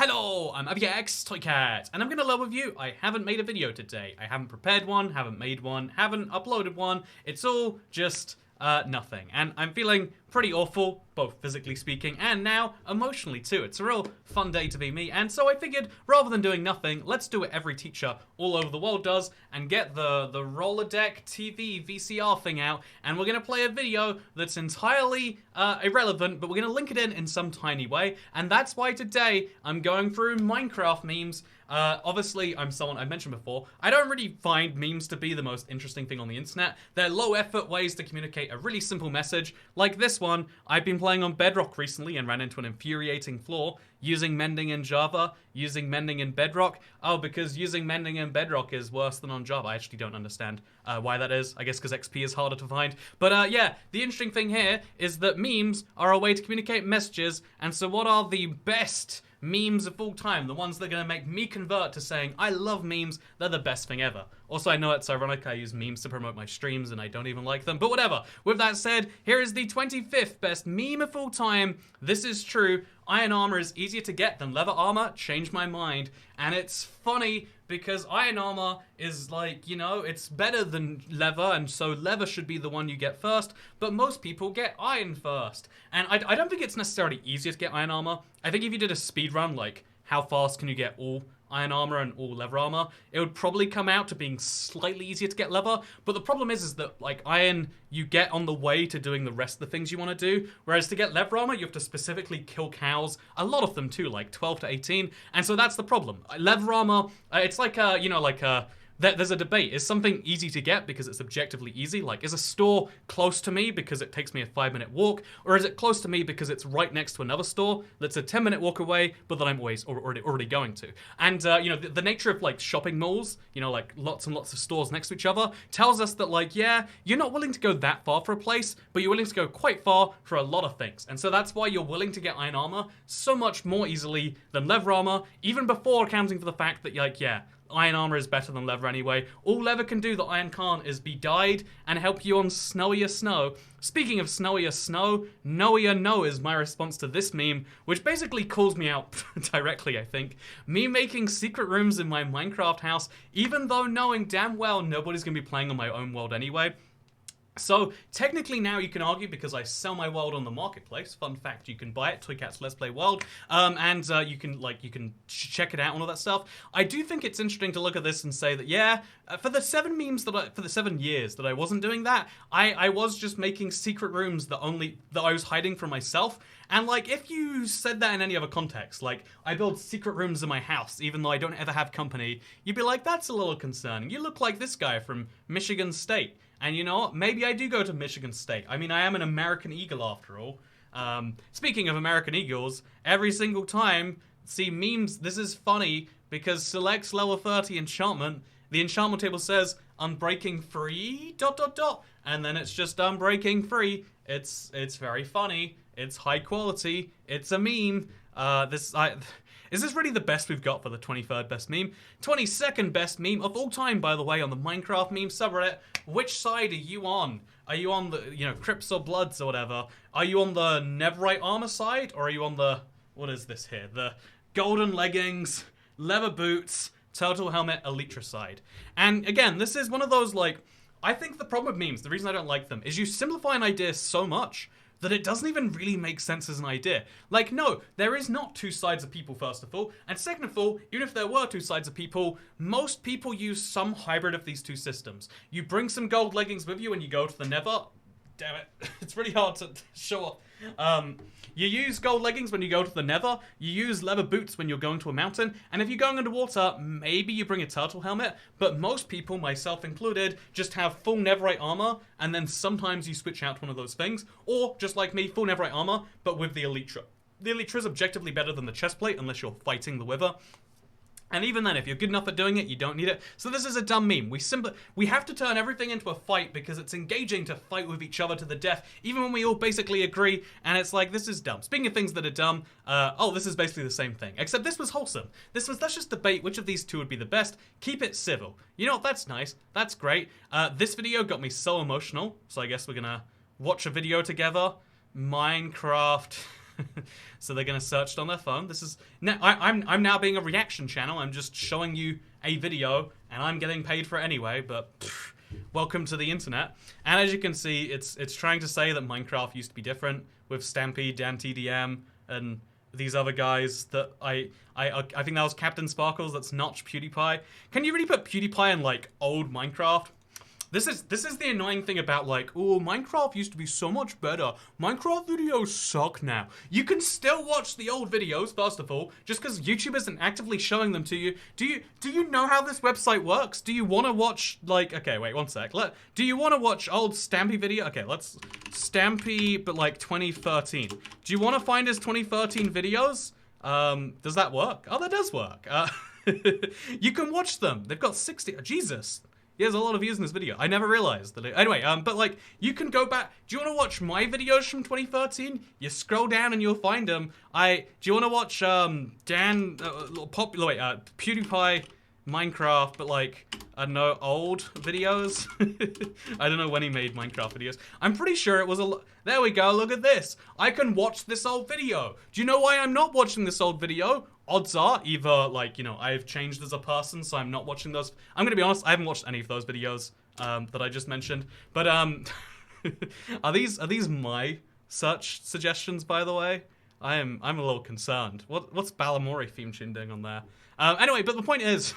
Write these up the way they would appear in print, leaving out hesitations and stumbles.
Hello, I'm AbbyX Toycat, and I'm gonna level with you. I haven't made a video today. I haven't prepared one, haven't made one, haven't uploaded one. It's all just nothing. And I'm feeling pretty awful, both physically speaking and now emotionally too. It's a real fun day to be me, and so I figured rather than doing nothing, let's do what every teacher all over the world does and get the Rolodeck TV VCR thing out, and we're gonna play a video that's entirely irrelevant, but we're gonna link it in some tiny way, and that's why today I'm going through Minecraft memes. Obviously, I'm someone I've mentioned before. I don't really find memes to be the most interesting thing on the internet. They're low-effort ways to communicate a really simple message, like this one. I've been playing on Bedrock recently and ran into an infuriating flaw. Using mending in Java, using mending in Bedrock. Oh, because using mending in Bedrock is worse than on Java. I actually don't understand why that is. I guess because XP is harder to find. But yeah, the interesting thing here is that memes are a way to communicate messages. And so what are the best memes of all time? The ones that are going to make me convert to saying, I love memes, they're the best thing ever. Also, I know it's ironic I use memes to promote my streams and I don't even like them, but whatever. With that said, here is the 25th best meme of all time. This is true. Iron armor is easier to get than leather armor. Changed my mind. And it's funny because iron armor is like, you know, it's better than leather, and so leather should be the one you get first, but most people get iron first. And I don't think it's necessarily easier to get iron armor. I think if you did a speed run, like how fast can you get all iron armor and all leather armor, it would probably come out to being slightly easier to get leather. But the problem is that like iron you get on the way to doing the rest of the things you want to do, whereas to get leather armor you have to specifically kill cows, a lot of them too, like 12 to 18, and so that's the problem. Leather armor, it's like there's a debate. Is something easy to get because it's objectively easy? Like, is a store close to me because it takes me a 5-minute walk? Or is it close to me because it's right next to another store that's a 10-minute walk away, but that I'm always already going to? And, you know, the nature of, like, shopping malls, you know, like, lots and lots of stores next to each other, tells us that, like, yeah, you're not willing to go that far for a place, but you're willing to go quite far for a lot of things. And so that's why you're willing to get iron armor so much more easily than leather armor, even before accounting for the fact that, like, yeah, iron armor is better than leather anyway. All leather can do that iron can't is be dyed and help you on snowier snow. Speaking of snowier snow, Noier No is my response to this meme, which basically calls me out directly, I think. Me making secret rooms in my Minecraft house, even though knowing damn well nobody's gonna be playing on my own world anyway. So, technically now you can argue, because I sell my world on the marketplace, fun fact, you can buy it, Toycat's Let's Play World, and you can check it out and all that stuff. I do think it's interesting to look at this and say that, yeah, for the 7 years that I wasn't doing that, I was just making secret rooms that I was hiding from myself. And like, if you said that in any other context, like, I build secret rooms in my house even though I don't ever have company, you'd be like, that's a little concerning. You look like this guy from Michigan State. And you know what? Maybe I do go to Michigan State. I mean, I am an American Eagle after all. Speaking of American Eagles, every single time, see memes, this is funny because selects level 30 enchantment. The enchantment table says unbreaking free ... and then it's just unbreaking free. It's very funny. It's high quality. It's a meme. Is this really the best we've got for the 23rd best meme? 22nd best meme of all time, by the way, on the Minecraft meme subreddit. Which side are you on? Are you on the, you know, Crips or Bloods or whatever? Are you on the Netherite armor side? Or are you on the, what is this here? The golden leggings, leather boots, turtle helmet, elytra side. And again, this is one of those, like, I think the problem with memes, the reason I don't like them, is you simplify an idea so much that it doesn't even really make sense as an idea. Like, no, there is not 2 sides of people, first of all. And second of all, even if there were 2 sides of people, most people use some hybrid of these 2 systems. You bring some gold leggings with you when you go to the Nether. Damn it, it's really hard to show off. You use gold leggings when you go to the Nether, you use leather boots when you're going to a mountain, and if you're going underwater, maybe you bring a turtle helmet, but most people, myself included, just have full netherite armor, and then sometimes you switch out one of those things, or, just like me, full netherite armor, but with the elytra. The elytra is objectively better than the chestplate, unless you're fighting the wither. And even then, if you're good enough at doing it, you don't need it. So this is a dumb meme. We have to turn everything into a fight because it's engaging to fight with each other to the death, even when we all basically agree, and it's like, this is dumb. Speaking of things that are dumb, this is basically the same thing, except this was wholesome. Let's just debate which of these 2 would be the best. Keep it civil. You know what, that's nice. That's great. This video got me so emotional, so I guess we're gonna watch a video together. Minecraft So they're gonna search it on their phone. This is now I'm now being a reaction channel. I'm just showing you a video, and I'm getting paid for it anyway. But pff, welcome to the internet. And as you can see, it's trying to say that Minecraft used to be different with Stampy, Dan TDM, and these other guys that I think that was Captain Sparkles. That's Notch, PewDiePie. Can you really put PewDiePie in like old Minecraft? This is the annoying thing about like, oh, Minecraft used to be so much better. Minecraft videos suck now. You can still watch the old videos, first of all, just because YouTube isn't actively showing them to you. Do you know how this website works? Do you want to watch like, okay, wait, one sec. Do you want to watch old Stampy video? Okay, let's Stampy, but like 2013. Do you want to find his 2013 videos? Does that work? Oh, that does work. You can watch them. They've got 60. Jesus. He has a lot of views in this video. I never realized that. Anyway, but like, you can go back. Do you want to watch my videos from 2013? You scroll down and you'll find them. Do you want to watch PewDiePie Minecraft, but like, I don't know, old videos? I don't know when he made Minecraft videos. I'm pretty sure it was there we go, look at this. I can watch this old video. Do you know why I'm not watching this old video? Odds are either, like, you know, I've changed as a person, so I'm not watching those. I'm gonna be honest, I haven't watched any of those videos that I just mentioned. But are these my such suggestions, by the way? I'm a little concerned. What's Balamori theme tune doing on there? Anyway, but the point is,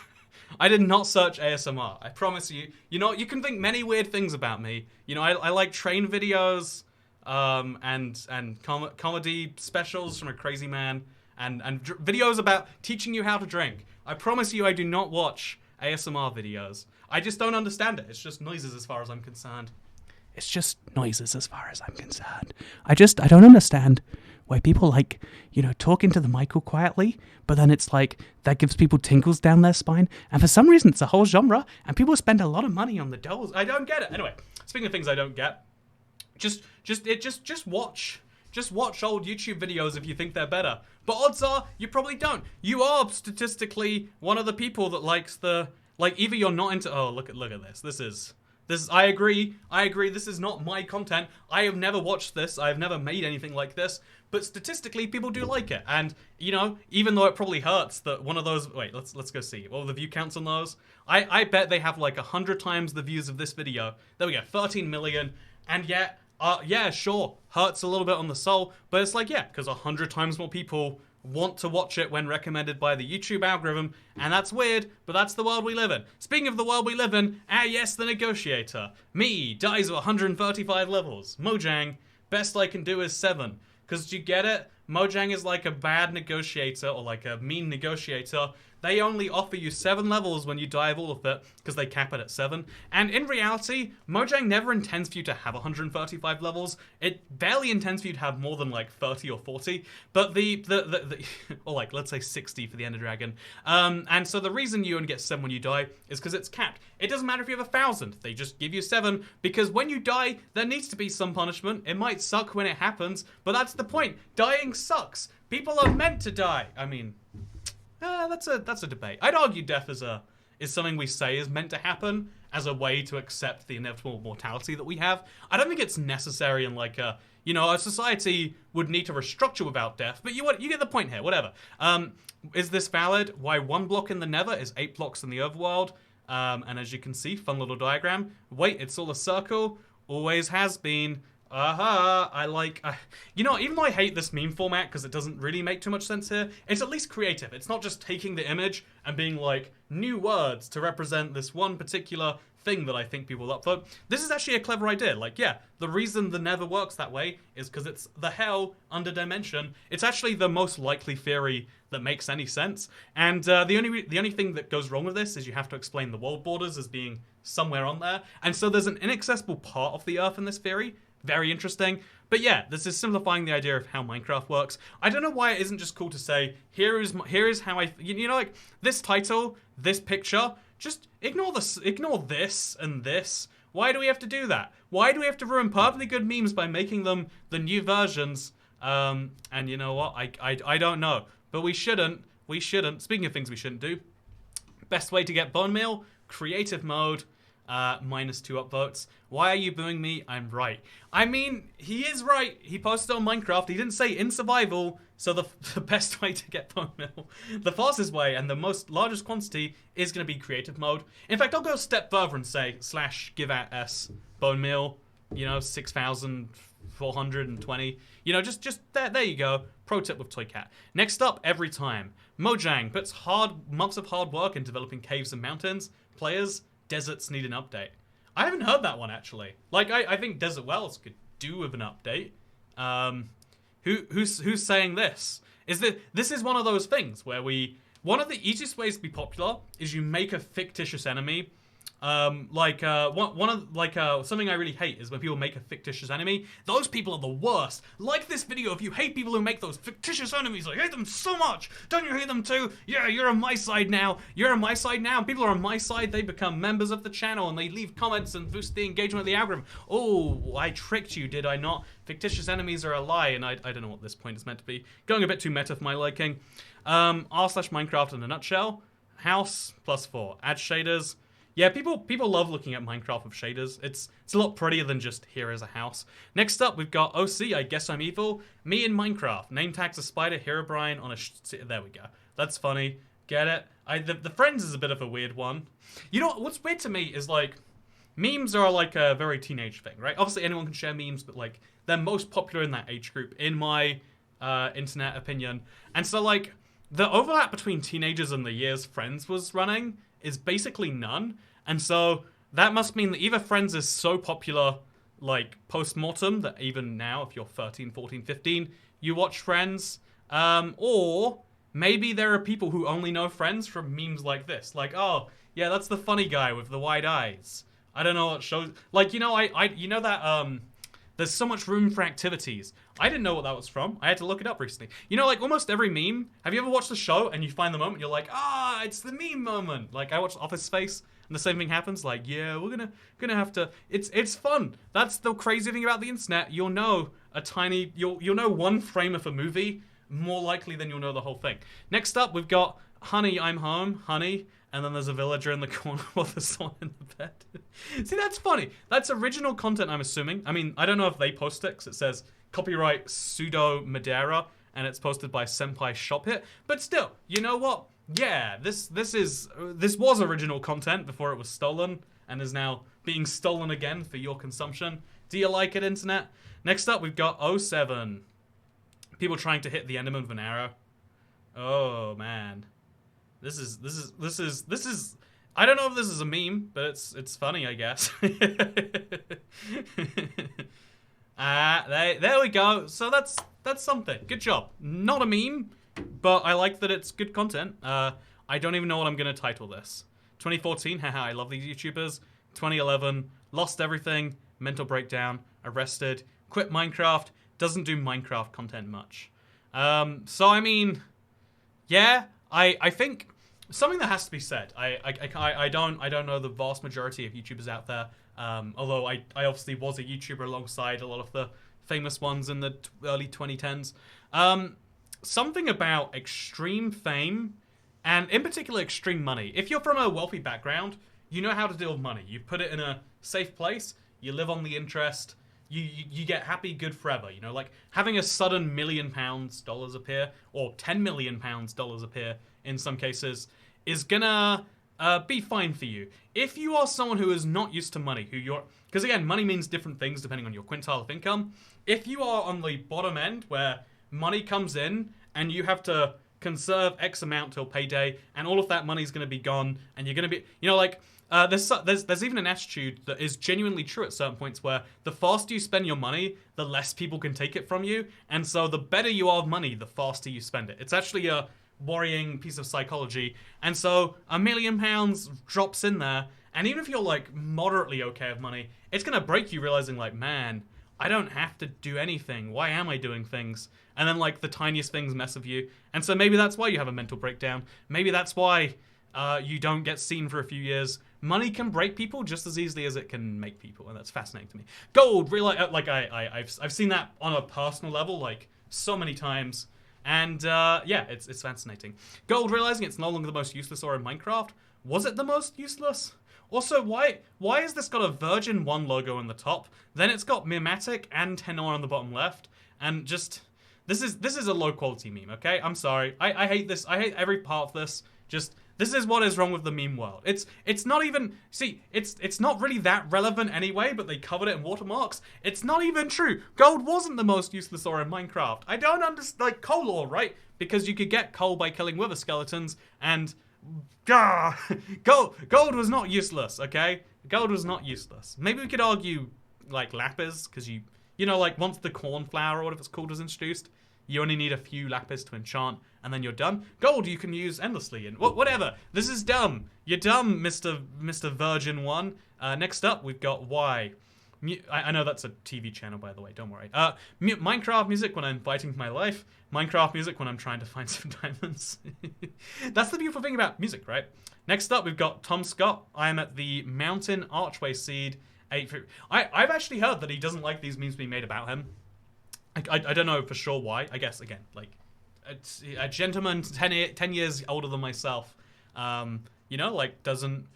I did not search ASMR. I promise you. You know, you can think many weird things about me. You know, I like train videos, and comedy specials from a crazy man. And videos about teaching you how to drink. I promise you I do not watch ASMR videos. I just don't understand it. It's just noises as far as I'm concerned. It's just noises as far as I'm concerned. I don't understand why people like, you know, talk into the mic all quietly, but then it's like, that gives people tingles down their spine. And for some reason, it's a whole genre, and people spend a lot of money on the dolls. I don't get it. Anyway, speaking of things I don't get, just watch. Just watch old YouTube videos if you think they're better. But odds are, you probably don't. You are statistically one of the people that likes either you're not into, oh, look at this. This is, I agree, this is not my content. I have never watched this, I have never made anything like this. But statistically, people do like it. And, you know, even though it probably hurts that one of those, wait, let's go see. What were the view counts on those? I bet they have like 100 times the views of this video. There we go, 13 million. And yet, yeah, sure, hurts a little bit on the soul, but it's like, yeah, because 100 times more people want to watch it when recommended by the YouTube algorithm, and that's weird, but that's the world we live in. Speaking of the world we live in, yes, the negotiator. Me, dies of 135 levels. Mojang, best I can do is 7. Because do you get it? Mojang is like a bad negotiator, or like a mean negotiator. They only offer you 7 levels when you die of all of it, because they cap it at 7. And in reality, Mojang never intends for you to have 135 levels. It barely intends for you to have more than like 30 or 40. But or like, let's say 60 for the Ender Dragon. And so the reason you only get 7 when you die is because it's capped. It doesn't matter if you have 1,000. They just give you 7, because when you die, there needs to be some punishment. It might suck when it happens, but that's the point. Dying sucks. People are meant to die. I mean, that's a debate. I'd argue death is something we say is meant to happen as a way to accept the inevitable mortality that we have. I don't think it's necessary in like a society would need to restructure without death, but you get the point here, whatever. Is this valid? Why 1 block in the Nether is 8 blocks in the overworld? And as you can see, fun little diagram. Wait, it's all a circle. Always has been. I like, you know, even though I hate this meme format because it doesn't really make too much sense here, it's at least creative. It's not just taking the image and being like, new words to represent this one particular thing that I think people will upvote. This is actually a clever idea. Like, yeah, the reason the Nether works that way is because it's the hell under dimension. It's actually the most likely theory that makes any sense. And the only thing that goes wrong with this is you have to explain the world borders as being somewhere on there. And so there's an inaccessible part of the Earth in this theory. Very interesting. But yeah, this is simplifying the idea of how Minecraft works. I don't know why it isn't just cool to say, here is how I, you know, like, this title, this picture, just ignore this and this. Why do we have to do that? Why do we have to ruin perfectly good memes by making them the new versions? And you know what? I don't know. But we shouldn't. Speaking of things we shouldn't do, best way to get bone meal, creative mode. -2 upvotes. Why are you booing me? I'm right. I mean, he is right. He posted on Minecraft. He didn't say in survival. So the best way to get bone meal, the fastest way and the largest quantity is going to be creative mode. In fact, I'll go a step further and say /give@s bone meal. You know, 6,420. You know, just there you go. Pro tip with Toy Cat. Next up, every time. Mojang puts months of hard work in developing caves and mountains. Players, deserts need an update. I haven't heard that one, actually. Like, I think Desert Wells could do with an update. Who's saying this? This is one of those things where one of the easiest ways to be popular is you make a fictitious enemy. Something I really hate is when people make a fictitious enemy. Those people are the worst. Like this video if you hate people who make those fictitious enemies. I hate them so much. Don't you hate them too? Yeah, you're on my side now. You're on my side now. People are on my side. They become members of the channel and they leave comments and boost the engagement of the algorithm. Oh, I tricked you, did I not? Fictitious enemies are a lie, and I don't know what this point is meant to be. Going a bit too meta for my liking. R/Minecraft in a nutshell. House +4. Add shaders. Yeah, people love looking at Minecraft with shaders. It's a lot prettier than just here is a house. Next up, we've got OC, I guess I'm evil. Me in Minecraft. Name tags a spider, Herobrine on a... There we go. That's funny. Get it? The Friends is a bit of a weird one. You know, what's weird to me is, like, memes are, like, a very teenage thing, right? Obviously, anyone can share memes, but, like, they're most popular in that age group, in my internet opinion. And so, like, the overlap between teenagers and the years Friends was running is basically none. And so that must mean that either Friends is so popular, like, post-mortem, that even now, if you're 13, 14, 15, you watch Friends. Or maybe there are people who only know Friends from memes like this. Like, oh, yeah, that's the funny guy with the wide eyes. I don't know what shows... Like, you know, you know that, there's so much room for activities. I didn't know what that was from. I had to look it up recently. You know, like, almost every meme... Have you ever watched the show and you find the moment, you're like, it's the meme moment. Like, I watched Office Space... And the same thing happens, like, yeah, we're gonna have to... It's fun. That's the crazy thing about the internet. You'll know you'll know one frame of a movie more likely than you'll know the whole thing. Next up, we've got Honey, I'm Home, Honey, and then there's a villager in the corner with a song in the bed. See, that's funny. That's original content, I'm assuming. I mean, I don't know if they post it, because it says copyright pseudo Madeira, and it's posted by Senpai Shop Hit. But still, you know what? Yeah, this was original content before it was stolen and is now being stolen again for your consumption. Do you like it, internet? Next up, we've got 07. People trying to hit the Enderman with an arrow. Oh man, this is. I don't know if this is a meme, but it's funny, I guess. There we go. So that's something. Good job. Not a meme. But I like that it's good content. I don't even know what I'm going to title this. 2014, haha, I love these YouTubers. 2011, lost everything, mental breakdown, arrested, quit Minecraft, doesn't do Minecraft content much. So, I mean, yeah, I think something that has to be said. I don't know the vast majority of YouTubers out there, although I obviously was a YouTuber alongside a lot of the famous ones in the early 2010s. Something about extreme fame, and in particular extreme money. If you're from a wealthy background, you know how to deal with money. You put it in a safe place, you live on the interest, you get happy good forever. You know, like having a sudden £1 million dollars appear, or £10 million dollars appear in some cases, is gonna be fine for you. If you are someone who is not used to money, because again, money means different things depending on your quintile of income. If you are on the bottom end where money comes in and you have to conserve X amount till payday, and all of that money's going to be gone, and you're going to be, you know, like, there's even an attitude that is genuinely true at certain points where the faster you spend your money, the less people can take it from you, and so the better you are of money, the faster you spend it. It's actually a worrying piece of psychology, and so £1 million drops in there, and even if you're, like, moderately okay with money, it's going to break you realizing, like, man, I don't have to do anything. Why am I doing things? And then, like, the tiniest things mess with you. And so maybe that's why you have a mental breakdown. Maybe that's why you don't get seen for a few years. Money can break people just as easily as it can make people, and that's fascinating to me. Gold, really, like, I've seen that on a personal level, like, so many times. And yeah, it's fascinating. Gold realizing it's no longer the most useless ore in Minecraft. Was it the most useless? Also, why has this got a Virgin 1 logo on the top? Then it's got Mimetic and Tenor on the bottom left, and just this is a low quality meme. Okay, I'm sorry. I hate this. I hate every part of this. Just this is what is wrong with the meme world. It's not even it's not really that relevant anyway. But they covered it in watermarks. It's not even true. Gold wasn't the most useless ore in Minecraft. I don't understand, like coal ore, right? Because you could get coal by killing wither skeletons and. Gold was not useless, okay? Gold was not useless. Maybe we could argue, like, lapis, because you know, like, once the cornflower or whatever it's called was introduced, you only need a few lapis to enchant, and then you're done. Gold you can use endlessly, and whatever. This is dumb. You're dumb, Mr. Virgin 1. Next up, we've got Y. I know that's a TV channel, by the way, don't worry. Minecraft music when I'm fighting for my life. Minecraft music when I'm trying to find some diamonds. That's the beautiful thing about music, right? Next up, we've got Tom Scott. I am at the Mountain Archway Seed 8. I've actually heard that he doesn't like these memes being made about him. I don't know for sure why. I guess, again, like, a gentleman 10 years older than myself, you know, like, doesn't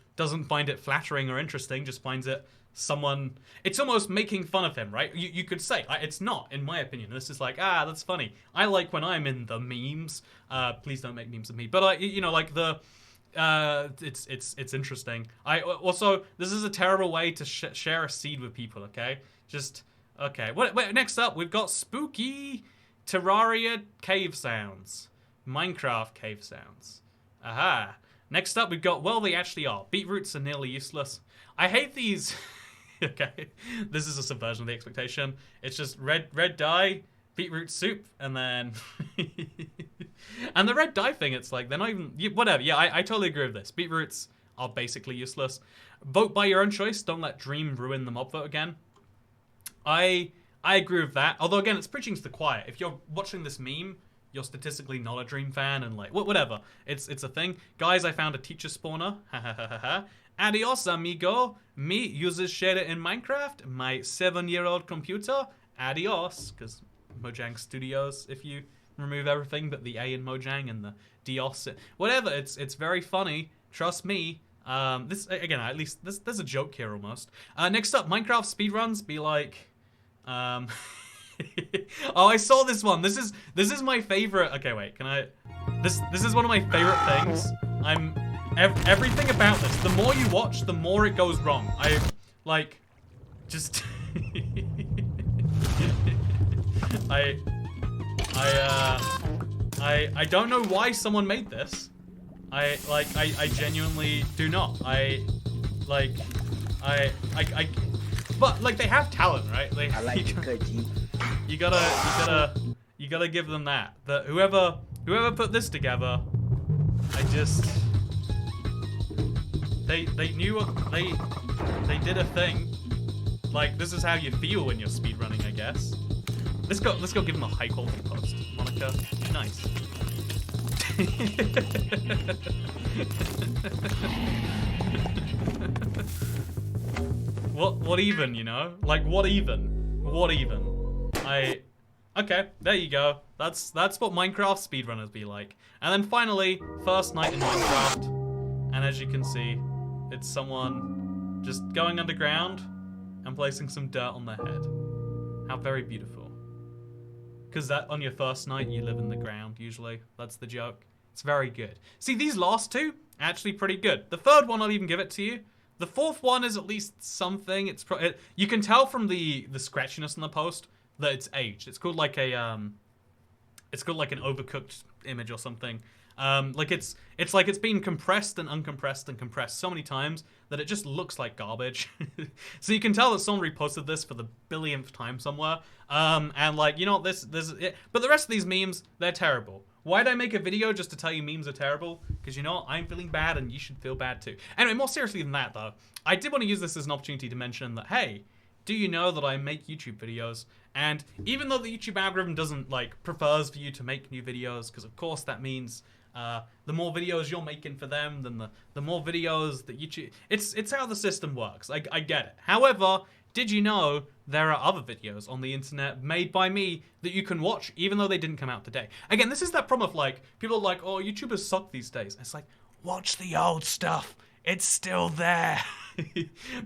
find it flattering or interesting, just finds it it's almost making fun of him, right? You could say, it's not, in my opinion. This is like, that's funny. I like when I'm in the memes. Please don't make memes of me. But, you know, like it's interesting. Also, this is a terrible way to share a seed with people, okay? Okay. Wait, next up, we've got spooky Terraria cave sounds. Minecraft cave sounds. Aha. Next up, we've got, well, they actually are. Beetroots are nearly useless. I hate these... Okay, this is a subversion of the expectation. It's just red dye, beetroot soup, and then... and the red dye thing, it's like, they're not even... Whatever, yeah, I totally agree with this. Beetroots are basically useless. Vote by your own choice. Don't let Dream ruin the mob vote again. I agree with that. Although, again, it's preaching to the choir. If you're watching this meme, you're statistically not a Dream fan, and like, whatever. It's a thing. Guys, I found a teacher spawner. Ha ha ha ha ha. Adios, amigo. Me uses shader in Minecraft. My 7-year-old computer. Adios. Because Mojang Studios, if you remove everything but the A in Mojang and the Dios. Whatever, it's very funny. Trust me. This, again, at least, there's a joke here almost. Next up, Minecraft speedruns be like... oh, I saw this one. This is my favorite. Okay, wait, can I... This is one of my favorite things. Everything about this, the more you watch, the more it goes wrong. I don't know why someone made this. I genuinely do not. But like they have talent, right? I like it good, G. You gotta give them that. That whoever put this together, they knew they did a thing. Like this is how you feel when you're speedrunning, I guess. Let's go give them a high quality post, Monica. Nice. What even, you know? Like what even? Okay, there you go. That's what Minecraft speedrunners be like. And then finally, first night in Minecraft. And as you can see, it's someone just going underground and placing some dirt on their head. How very beautiful. Because that on your first night, you live in the ground, usually. That's the joke. It's very good. See, these last two, actually pretty good. The third one, I'll even give it to you. The fourth one is at least something. You can tell from the scratchiness in the post that it's aged. It's called like an overcooked image or something. Like it's like it's been compressed and uncompressed and compressed so many times that it just looks like garbage. So you can tell that someone reposted this for the billionth time somewhere. And like, you know, but the rest of these memes, they're terrible. Why'd I make a video just to tell you memes are terrible? Because, you know, I'm feeling bad and you should feel bad too. Anyway, more seriously than that though, I did want to use this as an opportunity to mention that, hey, do you know that I make YouTube videos? And even though the YouTube algorithm doesn't, like, prefers for you to make new videos, because of course that means the more videos you're making for them, then the more videos that YouTube... It's how the system works. I get it. However, did you know there are other videos on the internet made by me that you can watch even though they didn't come out today? Again, this is that problem of like, people are like, oh, YouTubers suck these days. It's like, watch the old stuff. It's still there.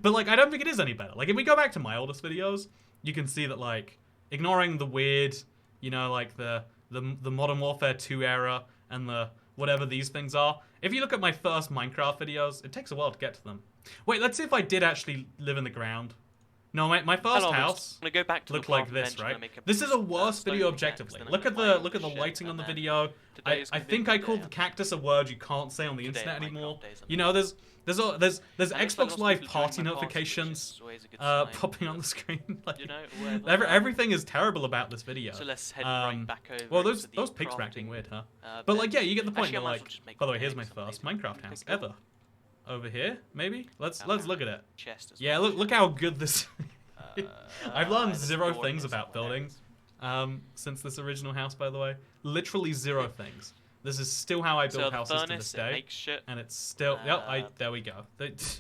But like, I don't think it is any better. Like, if we go back to my oldest videos, you can see that like, ignoring the weird, you know, like the Modern Warfare 2 era and the whatever these things are. If you look at my first Minecraft videos, it takes a while to get to them. Wait, let's see if I did actually live in the ground. No, my first house I'm gonna go back to looked like this, right? This is a worse video objectively. Look at the lighting on the video. I think I called the cactus a word you can't say on the internet anymore. You know, there's Xbox Live party notifications popping on the screen. Like, everything is terrible about this video. So let's head right back over. Well, those pigs were acting weird, huh? But like, yeah, you get the point. Like, by the way, here's my first Minecraft house ever. Over here, maybe? Let's look at it. Yeah, look how good this. I've learned 0 things about building since this original house, by the way. Literally 0 things. This is still how I build houses to this day, and it's still. There we go. But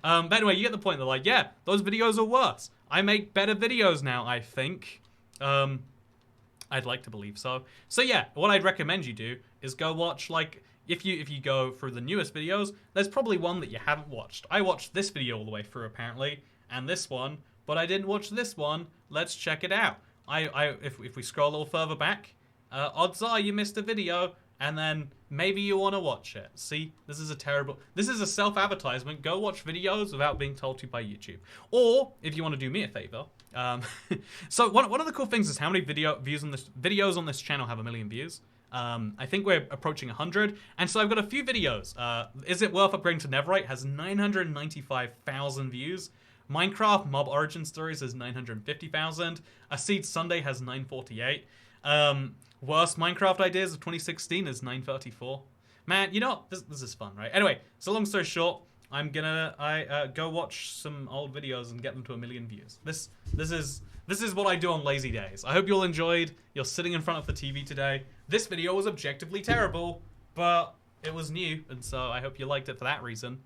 anyway, you get the point. They're like, yeah, those videos are worse. I make better videos now, I think. I'd like to believe so. So yeah, what I'd recommend you do is go watch like. If you go through the newest videos, there's probably one that you haven't watched. I watched this video all the way through apparently, and this one, but I didn't watch this one. Let's check it out. If we scroll a little further back, odds are you missed a video, and then maybe you want to watch it. See, this is a self-advertisement. Go watch videos without being told to by YouTube. Or if you want to do me a favor, so one of the cool things is how many videos on this channel have 1 million views. I think we're approaching 100, and so I've got a few videos. Is it worth upgrading to Netherite? Has 995,000 views. Minecraft Mob Origin Stories has 950,000. A Seed Sunday has 948. Worst Minecraft Ideas of 2016 is 934. Man, you know, this is fun, right? Anyway, so long story short, I'm gonna go watch some old videos and get them to 1 million views. This is what I do on lazy days. I hope you all enjoyed. You're sitting in front of the TV today. This video was objectively terrible, but it was new, and so I hope you liked it for that reason.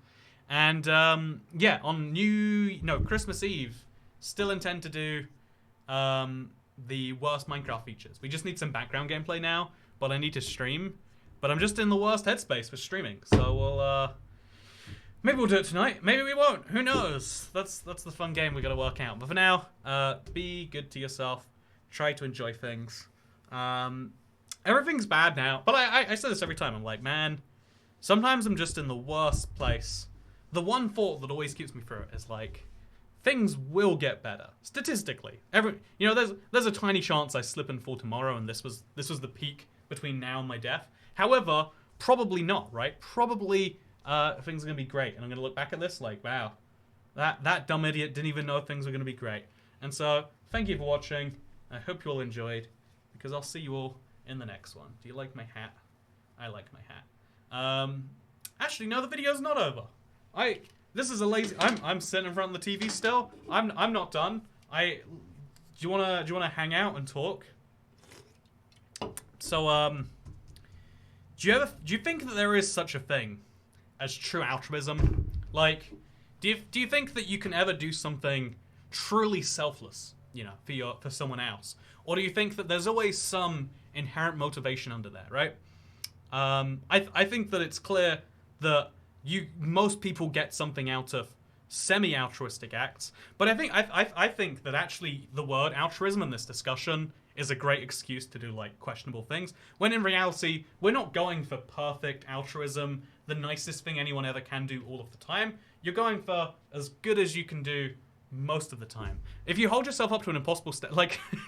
And yeah, on Christmas Eve, still intend to do the worst Minecraft features. We just need some background gameplay now, but I need to stream. But I'm just in the worst headspace for streaming, so we'll maybe we'll do it tonight. Maybe we won't. Who knows? That's the fun game we got to work out. But for now, be good to yourself. Try to enjoy things. Everything's bad now. But I say this every time. I'm like, man, sometimes I'm just in the worst place. The one thought that always keeps me through it is like, things will get better statistically. There's a tiny chance I slip and fall tomorrow, and this was the peak between now and my death. However, probably not. Right? Probably. Things are gonna be great, and I'm gonna look back at this like, wow, that dumb idiot didn't even know things were gonna be great. And so, thank you for watching. I hope you all enjoyed, because I'll see you all in the next one. Do you like my hat? I like my hat. Actually, no, the video's not over. This is a lazy. I'm sitting in front of the TV still. I'm not done. Do you wanna hang out and talk? So do you think that there is such a thing as true altruism? Like, do you think that you can ever do something truly selfless, for someone else, or do you think that there's always some inherent motivation under there, right? I think that it's clear that most people get something out of semi-altruistic acts, but I think that actually the word altruism in this discussion is a great excuse to do like questionable things, when in reality we're not going for perfect altruism, the nicest thing anyone ever can do all of the time. You're going for as good as you can do most of the time. If you hold yourself up to an impossible do you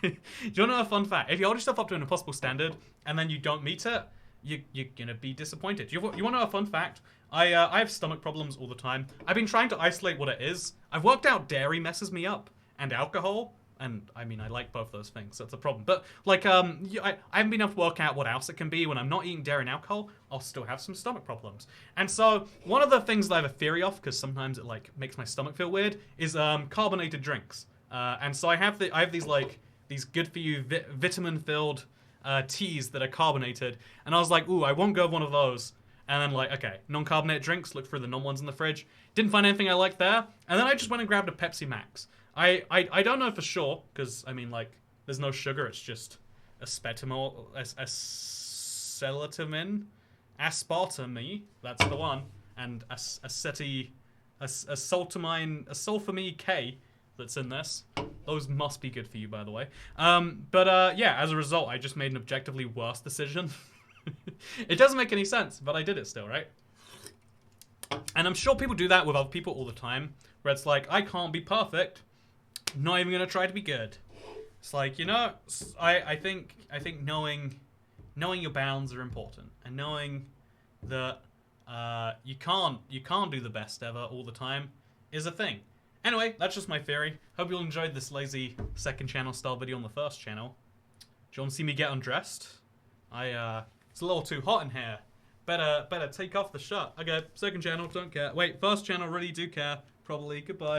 want to know a fun fact? If you hold yourself up to an impossible standard and then you don't meet it, you're gonna be disappointed. You want to know a fun fact? I have stomach problems all the time. I've been trying to isolate what it is. I've worked out dairy messes me up, and alcohol. And I mean, I like both those things. So that's a problem. But like, I haven't been able to work out what else it can be. When I'm not eating dairy and alcohol, I'll still have some stomach problems. And so one of the things that I have a theory of, because sometimes it like makes my stomach feel weird, is carbonated drinks. And so I have these good for you vitamin filled teas that are carbonated. And I was like, ooh, I won't go with one of those. And then like, okay, non-carbonated drinks, look through the non-ones in the fridge. Didn't find anything I liked there. And then I just went and grabbed a Pepsi Max. I don't know for sure, because, I mean, like, there's no sugar, it's just acetamin, aspartame, that's the one, and sulfamine K that's in this. Those must be good for you, by the way. Yeah, as a result, I just made an objectively worse decision. It doesn't make any sense, but I did it still, right? And I'm sure people do that with other people all the time, where it's like, I can't be perfect, not even gonna try to be good. It's like, you know, I think knowing your bounds are important, and knowing that you can't do the best ever all the time is a thing. Anyway, that's just my theory. Hope you all enjoyed this lazy second channel style video on the first channel. Do you want to see me get undressed? It's a little too hot in here. Better take off the shirt. Okay, second channel, don't care. Wait, first channel, really do care. Probably. Goodbye.